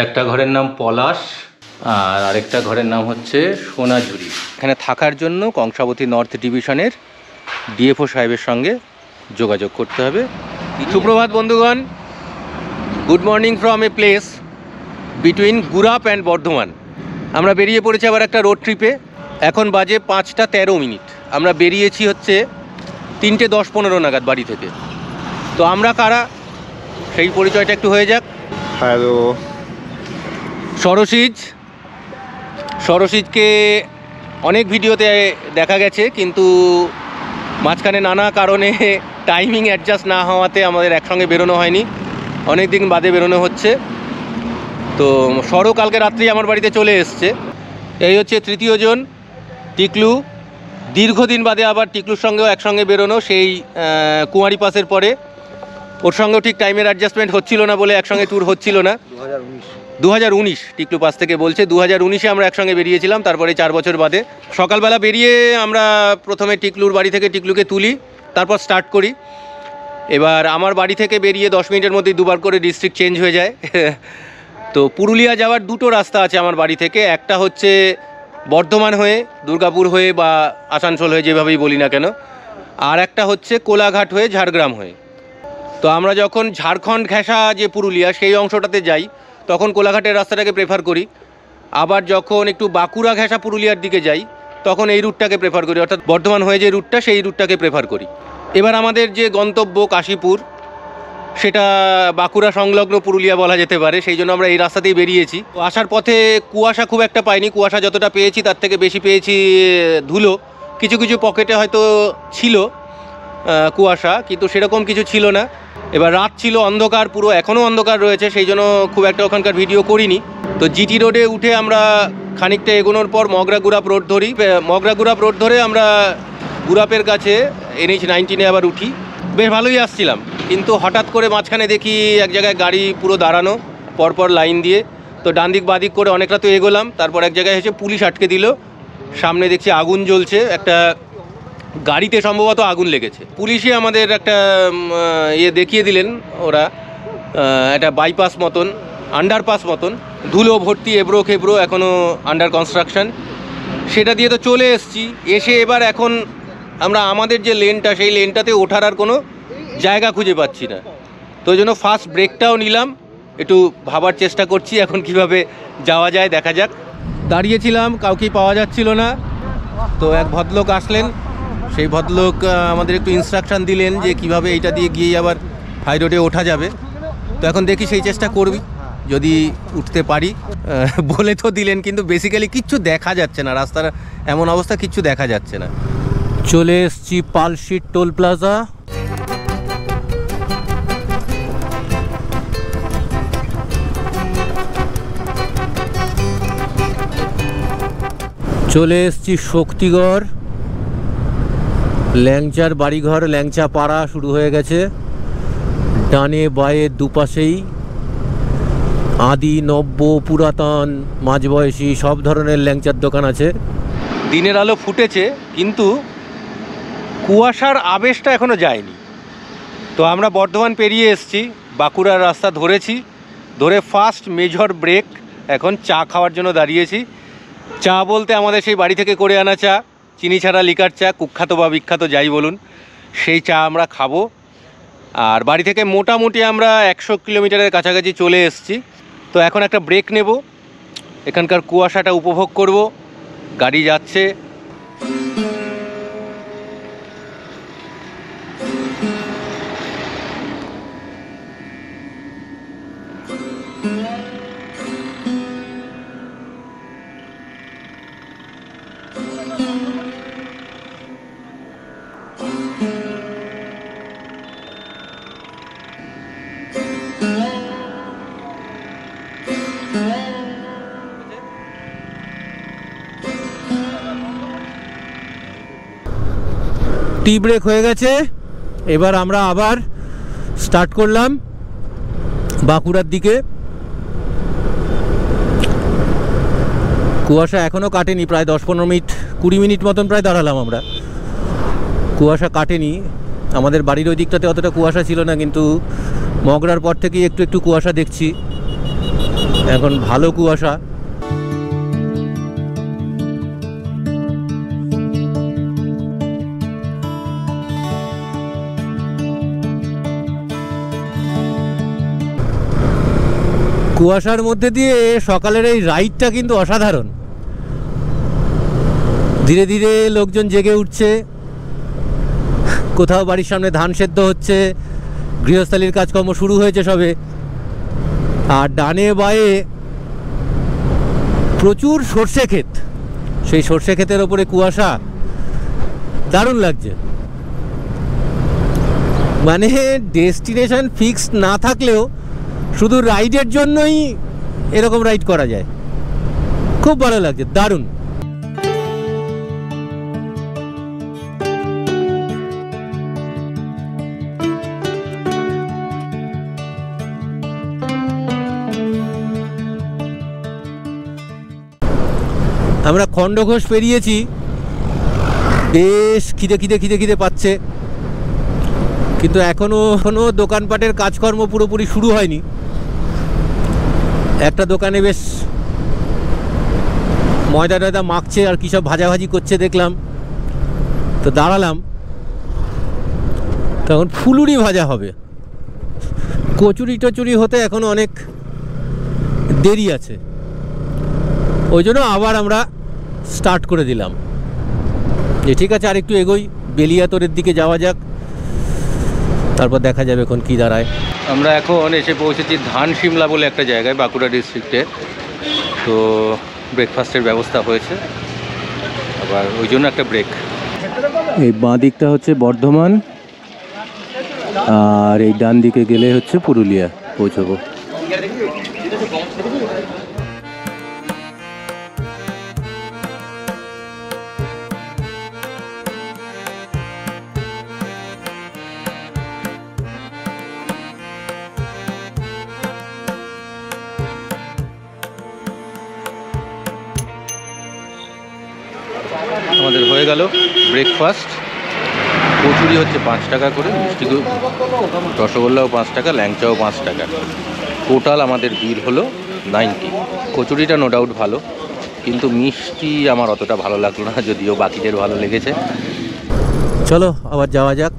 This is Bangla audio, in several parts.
একটা ঘরের নাম পলাশ আর আরেকটা ঘরের নাম হচ্ছে সোনাঝুরি। এখানে থাকার জন্য কংসাবতী নর্থ ডিভিশনের ডিএফও সাহেবের সঙ্গে যোগাযোগ করতে হবে। সুপ্রভাত বন্ধুগণ, good morning from a place between Gurap and Bardhaman. আমরা বেরিয়ে পড়েছি আবার একটা রোড ট্রিপে। এখন বাজে 5টা 13 মিনিট। আমরা বেরিয়েছি হচ্ছে 3টে 10-15 নাগাদ বাড়ি থেকে। তো আমরা কারা সেই পরিচয়টা একটু হয়ে যাক। হ্যালো, সরসিজকে অনেক ভিডিওতে দেখা গেছে, কিন্তু মাঝখানে নানা কারণে টাইমিং অ্যাডজাস্ট না হওয়াতে আমাদের একসঙ্গে বেরোনো হয়নি, অনেক দিন বাদে বেরোনো হচ্ছে। তো সরও কালকে রাত্রি আমার বাড়িতে চলে এসছে। এই হচ্ছে তৃতীয় জন টিকলু। দীর্ঘদিন বাদে আবার টিকলুর সঙ্গেও একসঙ্গে বেরোনো, সেই কুমারী পাসের পরে। ওর সঙ্গেও ঠিক টাইমের অ্যাডজাস্টমেন্ট হচ্ছিল না বলে একসঙ্গে ট্যুর হচ্ছিল না। 2019 টিকলু পাস থেকে বলছে 2019-এ আমরা একসঙ্গে বেরিয়েছিলাম, তারপরে 4 বছর বাদে। সকালবেলা বেরিয়ে আমরা প্রথমে টিকলুর বাড়ি থেকে টিকলুকে তুলি, তারপর স্টার্ট করি। এবার আমার বাড়ি থেকে বেরিয়ে 10 মিনিটের মধ্যেই দুবার করে ডিস্ট্রিক্ট চেঞ্জ হয়ে যায়। তো পুরুলিয়া যাওয়ার দুটো রাস্তা আছে আমার বাড়ি থেকে। একটা হচ্ছে বর্ধমান হয়ে, দুর্গাপুর হয়ে বা আসানসোল হয়ে, যেভাবেই বলি না কেন। আর একটা হচ্ছে কোলাঘাট হয়ে, ঝাড়গ্রাম হয়ে। তো আমরা যখন ঝাড়খণ্ড ঘেঁষা যে পুরুলিয়া সেই অংশটাতে যাই তখন কোলাঘাটের রাস্তাটাকে প্রেফার করি। আবার যখন একটু বাঁকুড়া ঘেঁষা পুরুলিয়ার দিকে যাই তখন এই রুটটাকে প্রেফার করি, অর্থাৎ বর্ধমান হয়ে যে রুটটা সেই রুটটাকে প্রেফার করি। এবার আমাদের যে গন্তব্য কাশীপুর, সেটা বাঁকুড়া সংলগ্ন পুরুলিয়া বলা যেতে পারে, সেই জন্য আমরা এই রাস্তাতেই বেরিয়েছি। তো আসার পথে কুয়াশা খুব একটা পাইনি, কুয়াশা যতটা পেয়েছি তার থেকে বেশি পেয়েছি ধুলো। কিছু কিছু পকেটে হয়তো ছিল কুয়াশা, কিন্তু সেরকম কিছু ছিল না। এবার রাত ছিল, অন্ধকার পুরো, এখনও অন্ধকার রয়েছে, সেই জন্য খুব একটা ওখানকার ভিডিও করিনি। তো জিটি রোডে উঠে আমরা খানিকটা এগোনোর পর মগরা গুরাপ রোড ধরি। মগরা গুরাপ রোড ধরে আমরা গুরাপের কাছে NH 19-এ আবার উঠি। বেশ ভালোই আসছিলাম, কিন্তু হঠাৎ করে মাঝখানে দেখি এক জায়গায় গাড়ি পুরো দাঁড়ানো পরপর লাইন দিয়ে। তো ডান দিক বাদিক করে অনেকটা তো এগোলাম, তারপর এক জায়গায় এসে পুলিশ আটকে দিল। সামনে দেখছি আগুন জ্বলছে, একটা গাড়িতে সম্ভবত আগুন লেগেছে। পুলিশই আমাদের একটা দেখিয়ে দিলেন, ওরা একটা বাইপাস মতন, আন্ডারপাস মতন, ধুলো ভর্তি, এবড়ো খেবড়ো, এখনও আন্ডার কনস্ট্রাকশন। সেটা দিয়ে তো চলে এসছি। এসে এবার এখন আমরা আমাদের যে লেনটা, সেই লেনটাতে ওঠার আর কোনো জায়গা খুঁজে পাচ্ছি না। তো ওই জন্য ফার্স্ট ব্রেকটাও নিলাম, একটু ভাবার চেষ্টা করছি এখন কিভাবে যাওয়া যায়, দেখা যাক। দাঁড়িয়েছিলাম, কাউকেই পাওয়া যাচ্ছিল না। তো এক ভদ্রলোক আসলেন, সেই ভদ্রলোক আমাদের একটু ইনস্ট্রাকশান দিলেন যে কিভাবে এইটা দিয়ে গিয়ে আবার হাই রোডে ওঠা যাবে। তো এখন দেখি সেই চেষ্টা করবি, যদি উঠতে পারি। বলে তো দিলেন, কিন্তু বেসিক্যালি কিচ্ছু দেখা যাচ্ছে না, রাস্তার এমন অবস্থা, কিচ্ছু দেখা যাচ্ছে না। চলে এসছি পালশিট টোল প্লাজা। চলে এসছি শক্তিগড়। ল্যাংচার বাড়িঘর, ল্যাংচা পাড়া শুরু হয়ে গেছে। ডানে বাঁয়ে দুপাশেই আদি, নব্য, পুরাতন, মাঝবয়সী সব ধরনের ল্যাংচার দোকান আছে। দিনের আলো ফুটেছে, কিন্তু কুয়াশার আবেশটা এখনও যায়নি। তো আমরা বর্ধমান পেরিয়ে এসছি, বাঁকুড়ার রাস্তা ধরেছি। ধরে ফার্স্ট মেজর ব্রেক, এখন চা খাওয়ার জন্য দাঁড়িয়েছি। চা বলতে আমাদের সেই বাড়ি থেকে করে আনা চা, চিনি ছাড়া লিকার চা, কুখ্যাত বা বিখ্যাত যাই বলুন, সেই চা আমরা খাবো। আর বাড়ি থেকে মোটামুটি আমরা 100 কিলোমিটারের কাছাকাছি চলে এসেছি। তো এখন একটা ব্রেক নেব, এখানকার কুয়াশাটা উপভোগ করব। গাড়ি যাচ্ছে। টি ব্রেক হয়ে গেছে। এবার আমরা আবার স্টার্ট করলাম বাঁকুড়ার দিকে। কুয়াশা এখনও কাটেনি, প্রায় 10-15 মিনিট 20 মিনিট মতন প্রায় দাঁড়ালাম আমরা। কুয়াশা কাটেনি, আমাদের বাড়ির ওই দিকটাতে অতটা কুয়াশা ছিল না, কিন্তু মগরার পর থেকেই একটু একটু কুয়াশা দেখছি। এখন ভালো কুয়াশা। কুয়াশার মধ্যে দিয়ে সকালের এই রাইডটা কিন্তু অসাধারণ। ধীরে ধীরে লোকজন জেগে উঠছে, কোথাও বাড়ির সামনে ধান সেদ্ধ হচ্ছে, গৃহস্থালির কাজকর্ম শুরু হয়েছে সবে। আর ডানে বায়ে প্রচুর সর্ষে ক্ষেত, সেই সর্ষে ক্ষেতের ওপরে কুয়াশা, দারুণ লাগছে। মানে ডেস্টিনেশন ফিক্সড না থাকলেও শুধু রাইডের জন্যই এরকম রাইড করা যায়। খুব ভালো লাগছে, দারুণ। আমরা খণ্ডঘোষ পেরিয়েছি, বেশ খিদে খিদে খিদে খিদে পাচ্ছে, কিন্তু এখনো দোকানপাটের কাজকর্ম পুরোপুরি শুরু হয়নি। একটা দোকানে বেশ ময়দা টয়দা মাখছে আর কী সব ভাজাভাজি করছে দেখলাম, তো দাঁড়ালাম। তখন ফুলুরি ভাজা হবে, কচুরি টচুরি হতে এখনো অনেক দেরি আছে, ওই জন্য আবার আমরা স্টার্ট করে দিলাম যে ঠিক আছে আর একটু এগোই, বেলিয়াতোরের দিকে যাওয়া যাক, তারপর দেখা যাবে এখন কি দাঁড়ায়। আমরা এখন এসে পৌঁছেছি ধান সিমলা বলে একটা জায়গায়, বাঁকুড়া ডিস্ট্রিক্টে। তো ব্রেকফাস্টের ব্যবস্থা হয়েছে, আবার ওই জন্য একটা ব্রেক। এই বাঁ দিকটা হচ্ছে বর্ধমান, আর এই ডান দিকে গেলে হচ্ছে পুরুলিয়া পৌঁছবো। আমাদের হয়ে গেল ব্রেকফাস্ট। কচুরি হচ্ছে 5 টাকা করে, মিষ্টি রসগোল্লাও 5 টাকা, ল্যাংচাও 5 টাকা। টোটাল আমাদের বিল হলো 90। কচুরিটা নো ডাউট ভালো, কিন্তু মিষ্টি আমার অতটা ভালো লাগলো না, যদিও বাকিদের ভালো লেগেছে। চলো আবার যাওয়া যাক।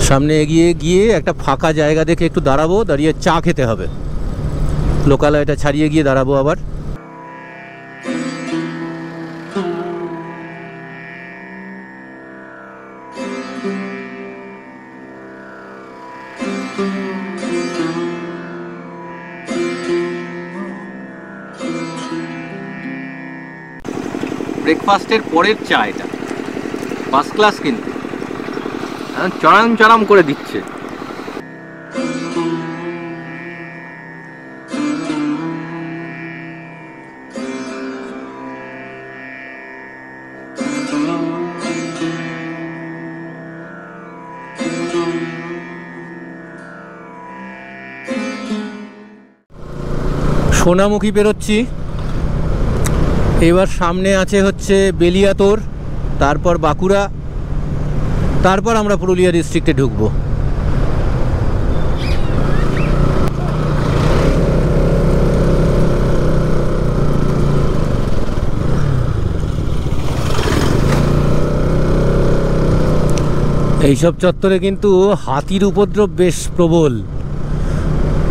সামনে এগিয়ে গিয়ে একটা ফাঁকা জায়গা দেখে একটু দাঁড়াবো, দাঁড়িয়ে চা খেতে হবে। লোকালয়টা ছাড়িয়ে গিয়ে দাঁড়াবো আবার। ব্রেকফাস্টের পরের চা এটা, ফার্স্ট ক্লাস, কিন্তু চড়াম চড়াম করে দিচ্ছে। সোনামুখী বেরোচ্ছি, এবার সামনে আছে হচ্ছে বেলিয়াতোর, তারপর বাঁকুড়া, তারপর আমরা পুরুলিয়া ডিস্ট্রিক্টে ঢুকবো। এইসব চত্বরে কিন্তু হাতির উপদ্রব বেশ প্রবল।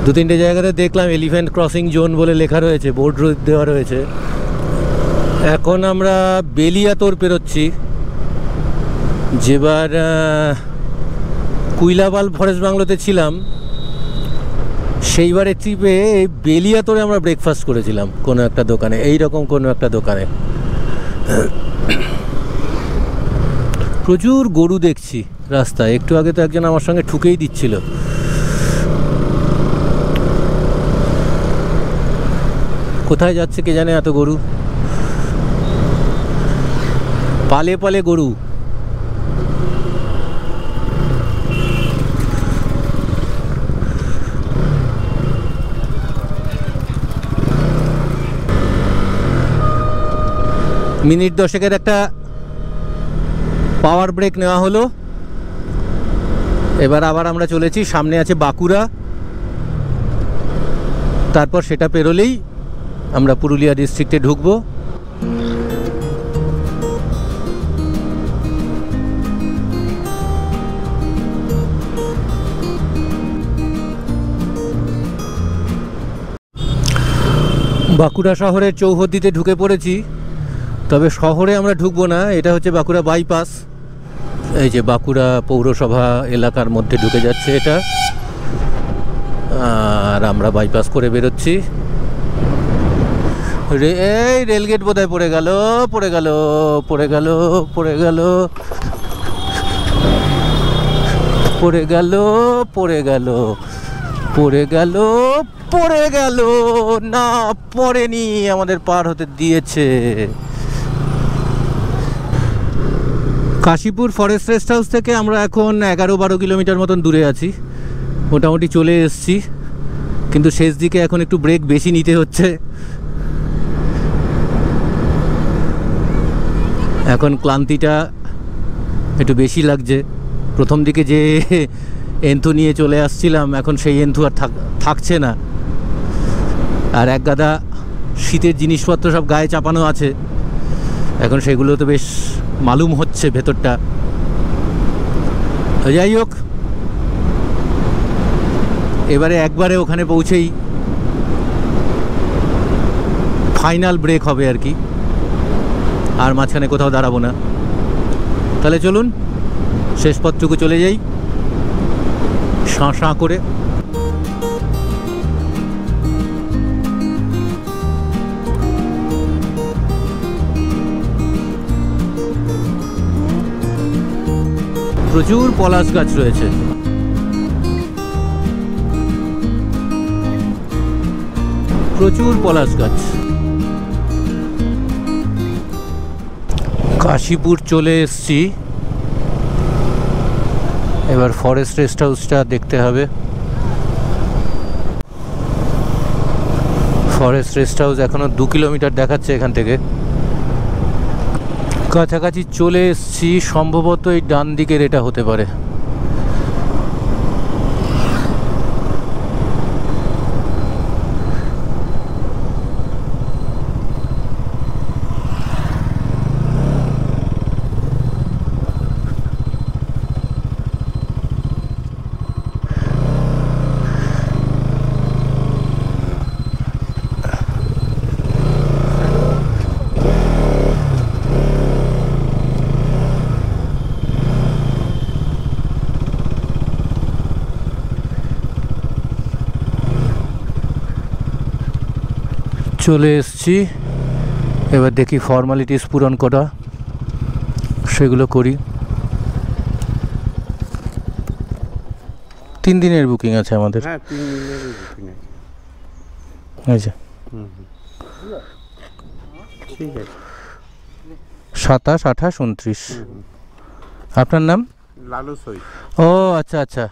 2-3টে জায়গাতে দেখলাম এলিফ্যান্ট ক্রসিং জোন বলে লেখা রয়েছে, বোর্ড দেওয়া রয়েছে। এখন আমরা বেলিয়াতোর পেরোচ্ছি, যেবার কুইলাবাল ফরেস্ট বাংলোতে ছিলাম সেইবারের ট্রিপে এই বেলিয়াতোরে আমরা ব্রেকফাস্ট করেছিলাম কোনো একটা দোকানে, এইরকম কোনো একটা দোকানে। প্রচুর গরু দেখছি রাস্তায়, একটু আগে তো একজন আমার সঙ্গে ঠুকেই দিচ্ছিল। কোথায় যাচ্ছে কে জানে এত গরু, পালে পালে গরু। মিনিট 10 একটা পাওয়ার ব্রেক নেওয়া হলো। এবার আবার আমরা চলেছি, সামনে আছে বাঁকুড়া। তারপর সেটা পেরোলেই আমরা পুরুলিয়া ডিস্ট্রিক্টে ঢুকবো। বাঁকুড়া শহরের চৌহদ্দিতে ঢুকে পড়েছি, তবে শহরে আমরা ঢুকবো না, এটা হচ্ছে বাঁকুড়া বাইপাস। এই যে বাঁকুড়া পৌরসভা এলাকার মধ্যে ঢুকে যাচ্ছে এটা, আর আমরা বাইপাস করে বেরোচ্ছি। এই রেলগেট বোধহয় পড়ে গেল পড়ে গেল পড়ে গেল পড়ে গেল পড়ে গেল পড়ে গেল পড়ে গেল পড়ে গেল না, পড়েনি, আমাদের পার হতে দিয়েছে। কাশীপুর ফরেস্ট রেস্ট হাউস থেকে আমরা এখন 11-12 কিলোমিটার মতন দূরে আছি, মোটামুটি চলে এসেছি। কিন্তু শেষ দিকে এখন একটু ব্রেক বেশি নিতে হচ্ছে, এখন ক্লান্তিটা একটু বেশি লাগছে। প্রথম দিকে যে এন্থু নিয়ে চলে আসছিলাম, এখন সেই এন্থু আর থাকছে না। আর এক গাদা শীতের জিনিসপত্র সব গায়ে চাপানো আছে, এখন সেগুলো তো বেশ মালুম হচ্ছে ভেতরটা। যাই হোক, এবারে একবারে ওখানে পৌঁছেই ফাইনাল ব্রেক হবে আর কি, আর মাঝখানে কোথাও দাঁড়াবো না। তাহলে চলুন শেষ পথটুকু চলে যাই শাঁ শাঁ করে। প্রচুর পলাশ গাছ রয়েছে, প্রচুর পলাশ গাছ। কাশীপুর চলে এসছি, এবার ফরেস্ট রেস্ট হাউসটা দেখতে হবে। ফরেস্ট রেস্ট হাউস এখনো 2 কিলোমিটার দেখাচ্ছে এখান থেকে। কাছাকাছি চলে এসছি, সম্ভবত এই ডান দিকের এটা হতে পারে। চলে এসছি, এবার দেখি ফর্মালিটিস পূরণ করা, সেগুলো করি। 3 দিনের বুকিং আছে আমাদের। হ্যাঁ, 3 দিনের বুকিং আছে। আচ্ছা, ঠিক আছে। 27, 28, 29। আপনার নাম? লালু সই। ও আচ্ছা আচ্ছা,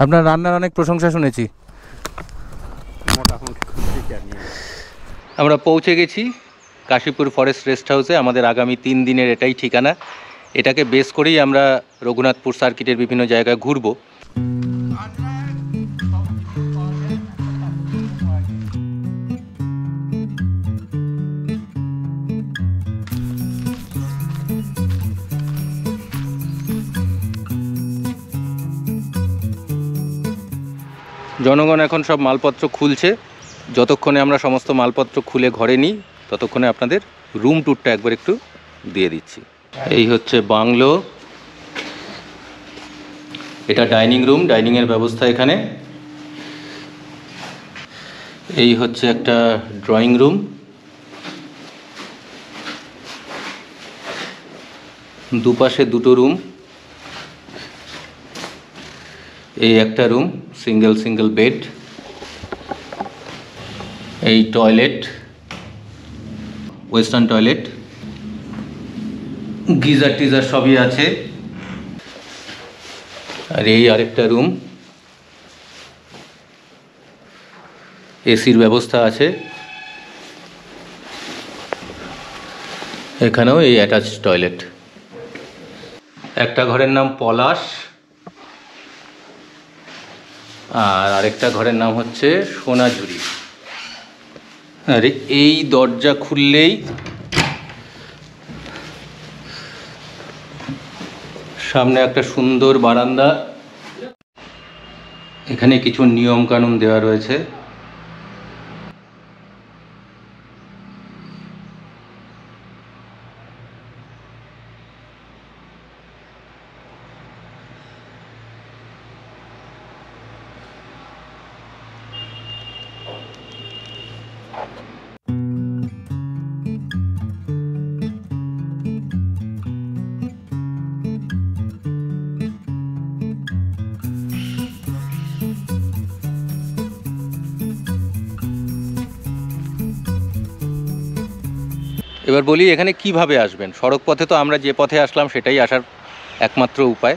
আপনার রান্নার অনেক প্রশংসা শুনেছি। মোটামুটি ঠিক আছে। আমরা পৌঁছে গেছি কাশীপুর ফরেস্ট রেস্ট হাউসে। আমাদের আগামী 3 দিনের এটাই ঠিকানা। এটাকে বেস করেই আমরা রঘুনাথপুর সার্কিটের বিভিন্ন জায়গায় ঘুরবো। জনগণ এখন সব মালপত্র খুলছে। যতক্ষণে আমরা সমস্ত মালপত্র খুলে ঘরে নিই, ততক্ষণে আপনাদের রুম ট্যুরটা একবার একটু দিয়ে দিচ্ছি। এই হচ্ছে বাংলো, এটা ডাইনিং রুম, ডাইনিংয়ের ব্যবস্থা এখানে। এই হচ্ছে একটা ড্রয়িং রুম, দুপাশে 2টো রুম, এই একটা রুম, সিঙ্গেল বেড, এই toilet, western toilet, geyser teaser সবই আছে। আর এই আরেকটা রুম, এসির ব্যবস্থা আছে। এখানেও এই অ্যাটাচ টয়লেট। একটা ঘরের নাম পলাশ, আর আরেকটা ঘরের নাম হচ্ছে সোনাঝুরি। আর এই দরজা খুললেই সামনে একটা সুন্দর বারান্দা। এখানে কিছু নিয়ম কানুন দেওয়া রয়েছে। এবার বলি এখানে কিভাবে আসবেন। সড়ক পথে তো আমরা যে পথে আসলাম সেটাই আসার একমাত্র উপায়।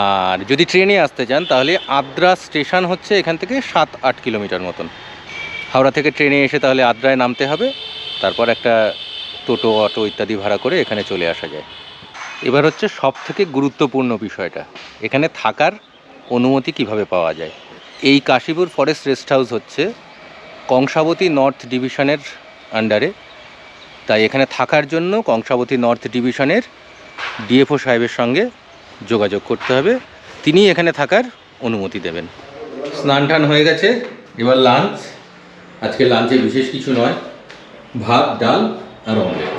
আর যদি ট্রেনে আসতে চান তাহলে আদ্রা স্টেশন হচ্ছে এখান থেকে 7-8 কিলোমিটার মতন। হাওড়া থেকে ট্রেনে এসে তাহলে আদ্রায় নামতে হবে, তারপর একটা টোটো অটো ইত্যাদি ভাড়া করে এখানে চলে আসা যায়। এবার হচ্ছে সব থেকে গুরুত্বপূর্ণ বিষয়টা, এখানে থাকার অনুমতি কিভাবে পাওয়া যায়। এই কাশীপুর ফরেস্ট রেস্ট হাউস হচ্ছে কংসাবতী নর্থ ডিভিশনের আন্ডারে, তাই এখানে থাকার জন্য কংসাবতী নর্থ ডিভিশনের ডিএফও সাহেবের সঙ্গে যোগাযোগ করতে হবে, তিনি এখানে থাকার অনুমতি দেবেন। স্নান টান হয়ে গেছে, এবার লাঞ্চ। আজকে লাঞ্চে বিশেষ কিছু নয়, ভাত ডাল আর অমলেট।